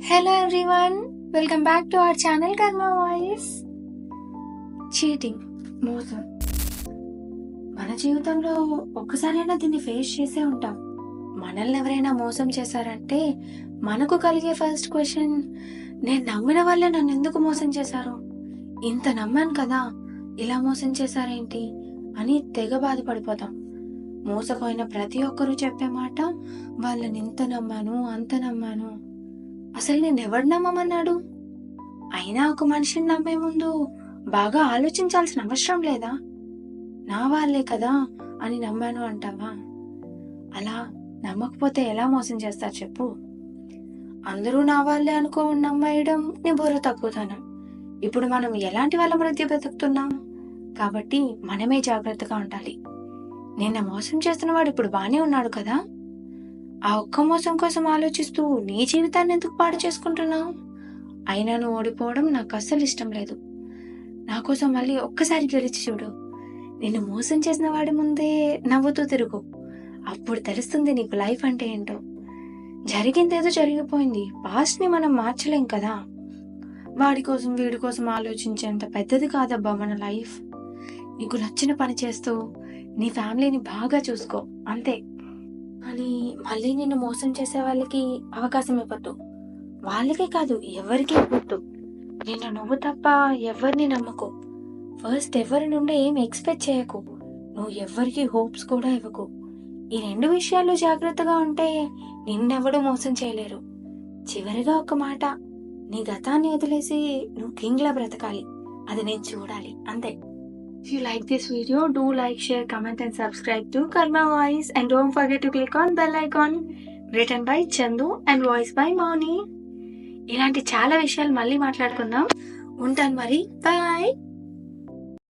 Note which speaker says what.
Speaker 1: Hello everyone, welcome back to our channel కర్మ voice. Cheating, మోసం మన జీవితంలో ఒక్కసారైనా దీన్ని ఫేస్ చేసే ఉంటాం. మనల్ని ఎవరైనా మోసం చేశారంటే మనకు కలిగే ఫస్ట్ క్వశ్చన్, నేను నమ్మిన వాళ్ళే నన్ను ఎందుకు మోసం చేశారు, ఇంత నమ్మాను కదా, ఇలా మోసం చేశారేంటి అని తెగ బాధపడిపోతాం. మోసపోయిన ప్రతి ఒక్కరూ చెప్పే మాట, వాళ్ళని ఇంత నమ్మాను అంత నమ్మాను, అసలు నేను ఎవడు నమ్మమన్నాడు. అయినా ఒక మనిషిని నమ్మే ముందు బాగా ఆలోచించాల్సిన అవసరం లేదా? నా వాళ్ళే కదా అని నమ్మాను అంటావా? అలా నమ్మకపోతే ఎలా మోసం చేస్తారు చెప్పు. అందరూ నా వాళ్ళే అనుకో నమ్మేయడం నీ బుర్ర తక్కువతనం. ఇప్పుడు మనం ఎలాంటి వాళ్ళ మధ్య బతుకుతున్నాం కాబట్టి మనమే జాగ్రత్తగా ఉండాలి. నిన్న మోసం చేస్తున్న వాడు ఇప్పుడు బానే ఉన్నాడు కదా, ఆ ఒక్క మోసం కోసం ఆలోచిస్తూ నీ జీవితాన్ని ఎందుకు పాడు చేసుకుంటున్నావు? అయినా నువ్వు ఓడిపోవడం నాకు అస్సలు ఇష్టం లేదు. నా కోసం మళ్ళీ ఒక్కసారి గెలిచి చూడు. నిన్ను మోసం చేసిన వాడి ముందే నవ్వుతూ తిరుగు. అప్పుడు తెలుస్తుంది నీకు లైఫ్ అంటే ఏంటో. జరిగిందేదో జరిగిపోయింది, పాస్ట్ ని మనం మార్చలేం కదా. వాడి కోసం వీడి కోసం ఆలోచించేంత పెద్దది కాదబ్బా మన లైఫ్. నీకు నచ్చిన పని చేస్తూ నీ ఫ్యామిలీని బాగా చూసుకో, అంతే. అని మళ్ళీ నిన్ను మోసం చేసే వాళ్ళకి అవకాశం ఇవ్వద్దు. వాళ్ళకే కాదు, ఎవరికి ఇవ్వద్దు. నిన్ను నువ్వు తప్ప ఎవరిని నమ్మకు. ఫస్ట్ ఎవరి నుండి ఏం ఎక్స్పెక్ట్ చేయకు. నువ్వు ఎవరికి హోప్స్ కూడా ఇవ్వకు. ఈ రెండు విషయాల్లో జాగ్రత్తగా ఉంటే నిన్నెవడూ మోసం చేయలేరు. చివరిగా ఒక మాట, నీ గతాన్ని వదిలేసి నువ్వు కింగ్లా బ్రతకాలి, అది నేను చూడాలి, అంతే. If you like this video, do like, share, comment and subscribe to Karma Voice, and don't forget to click on bell icon. Written by Chandu and voice by Moni. ఇలాంటి చాలా విషయాలు మళ్ళీ మాట్లాడుకుందాం. ఉంటాను మరి, బాయ్.